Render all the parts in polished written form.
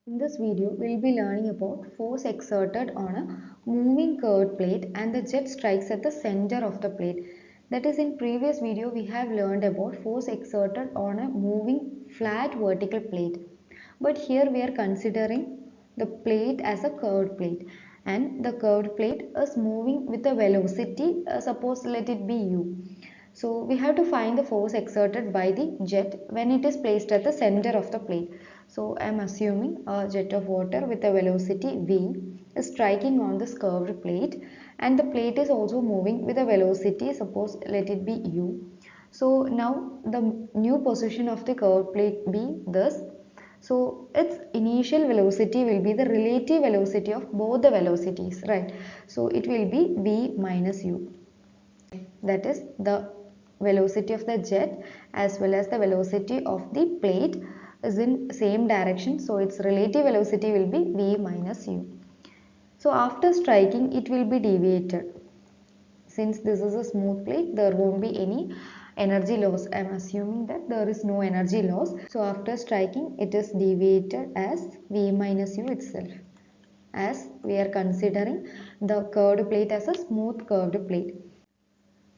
In this video, we'll be learning about force exerted on a moving curved plate and the jet strikes at the center of the plate. That is, in previous video, we have learned about force exerted on a moving flat vertical plate. But here we are considering the plate as a curved plate, and the curved plate is moving with a velocity, suppose let it be u. So we have to find the force exerted by the jet when it is placed at the center of the plate. So I am assuming a jet of water with a velocity v is striking on this curved plate, and the plate is also moving with a velocity, suppose let it be u. So now the new position of the curved plate be this. So its initial velocity will be the relative velocity of both the velocities, right? So it will be v minus u. That is the velocity of the jet as well as the velocity of the plate is in same direction, so its relative velocity will be v minus u. So after striking it will be deviated. Since this is a smooth plate, there won't be any energy loss. I am assuming that there is no energy loss. So after striking it is deviated as v minus u itself, as we are considering the curved plate as a smooth curved plate.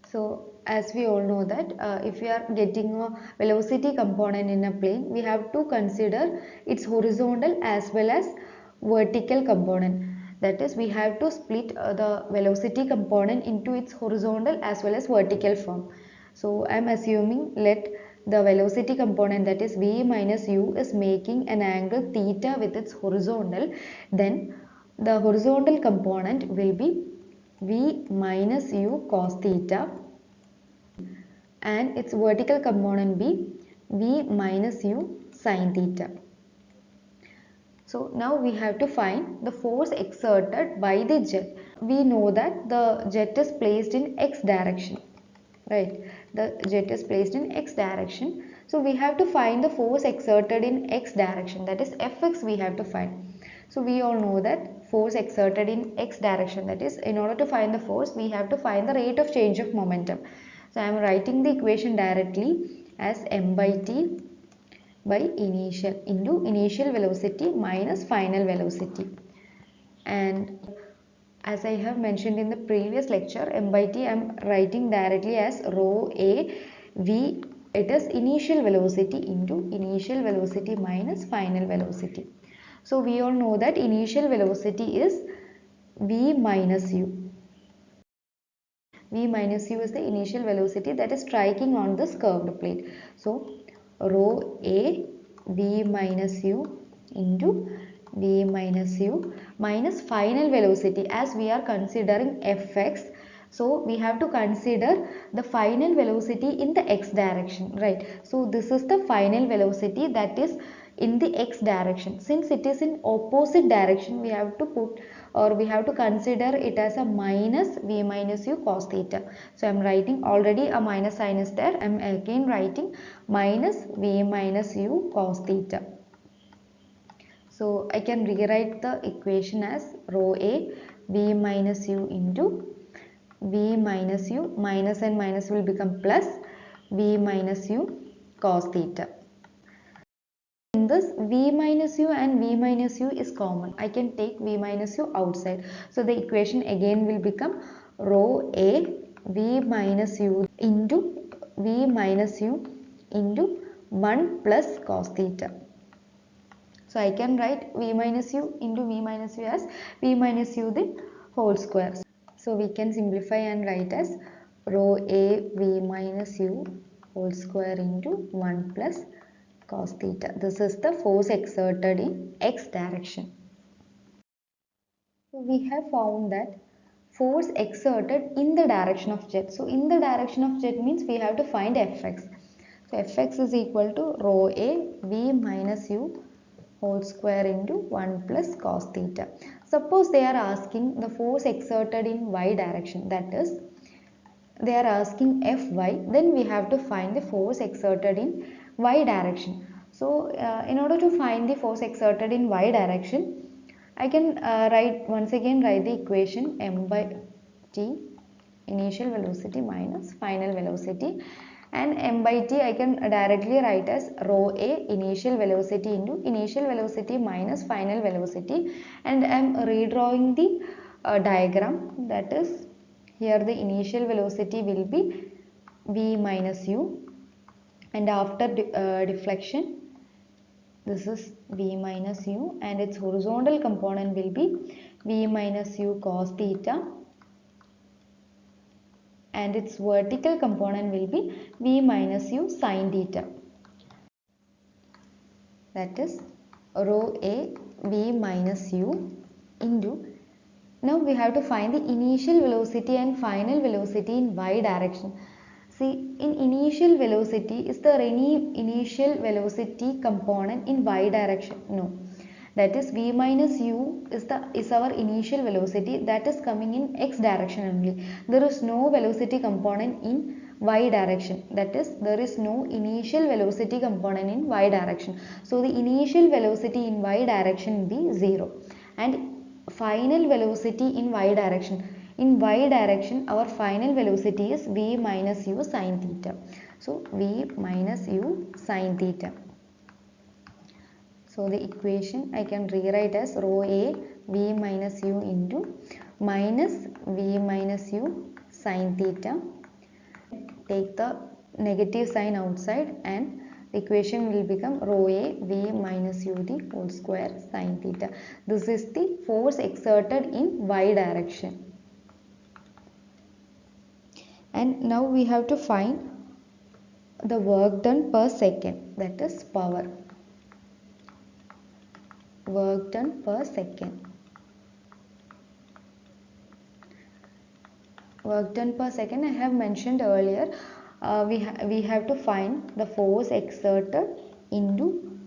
So as we all know that if we are getting a velocity component in a plane, we have to consider its horizontal as well as vertical component. That is, we have to split the velocity component into its horizontal as well as vertical form. So I am assuming let the velocity component, that is v minus u, is making an angle theta with its horizontal, then the horizontal component will be v minus u cos theta and its vertical component be v minus u sin theta. So now we have to find the force exerted by the jet. We know that the jet is placed in x direction, right? The jet is placed in x direction. So we have to find the force exerted in x direction, that is Fx we have to find. So we all know that force exerted in x direction, that is, in order to find the force we have to find the rate of change of momentum. So I am writing the equation directly as m by t by initial velocity minus final velocity. And as I have mentioned in the previous lecture, m by t I am writing directly as rho a v. It is initial velocity into initial velocity minus final velocity. So we all know that initial velocity is v minus u. V minus u is the initial velocity that is striking on this curved plate. So rho a v minus u into v minus u minus final velocity, as we are considering Fx. So we have to consider the final velocity in the x direction, right? So this is the final velocity that is in the x direction. Since it is in opposite direction, we have to put, or we have to consider it as a minus v minus u cos theta. So I am writing, already a minus sign is there, I am again writing minus v minus u cos theta. So I can rewrite the equation as rho a v minus u into v minus u, minus and minus will become plus, v minus u cos theta. In this, v minus u and v minus u is common. I can take v minus u outside. So the equation again will become rho a v minus u into v minus u into 1 plus cos theta. So I can write v minus u into v minus u as v minus u the whole square. So we can simplify and write as rho a v minus u whole square into 1 plus cos theta. This is the force exerted in x direction. So we have found that force exerted in the direction of jet. So in the direction of jet means we have to find Fx. So Fx is equal to rho a v minus u whole square into 1 plus cos theta. Suppose they are asking the force exerted in y direction, that is, they are asking Fy, then we have to find the force exerted in y direction. So in order to find the force exerted in y direction, I can write the equation m by t, initial velocity minus final velocity, and m by t I can directly write as rho a initial velocity into initial velocity minus final velocity, and I am redrawing the diagram. That is, here the initial velocity will be v minus u, and after deflection this is v minus u, and its horizontal component will be v minus u cos theta, and its vertical component will be v minus u sin theta. That is rho a v minus u into, now we have to find the initial velocity and final velocity in y direction. See, in initial velocity, is there any initial velocity component in y direction? No. That is v minus u is our initial velocity that is coming in x direction only. There is no velocity component in y direction. That is, there is no initial velocity component in y direction. So the initial velocity in y direction will be 0, and final velocity in y direction. In y direction, our final velocity is v minus u sin theta. So v minus u sin theta. So the equation I can rewrite as rho a v minus u into minus v minus u sin theta. Take the negative sign outside, and the equation will become rho a v minus u the whole square sin theta. This is the force exerted in y direction. And now we have to find the work done per second, that is power. Work done per second. Work done per second, I have mentioned earlier, we have to find the force exerted into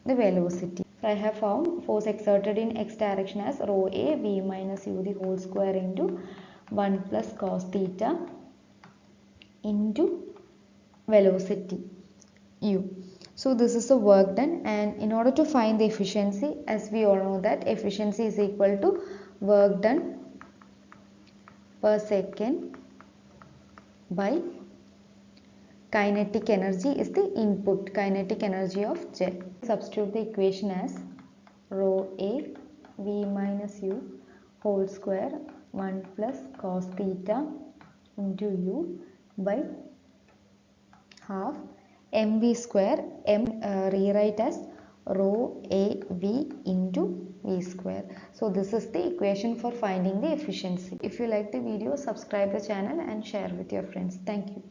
the velocity. So I have found force exerted in x direction as rho a v minus u the whole square into 1 plus cos theta into velocity u. So this is the work done, and in order to find the efficiency, as we all know that efficiency is equal to work done per second by kinetic energy is the input kinetic energy of jet. Substitute the equation as rho a v minus u whole square 1 plus cos theta into u by half mv square, m rewrite as rho a v into v square. So this is the equation for finding the efficiency. If you like the video, subscribe the channel and share with your friends. Thank you.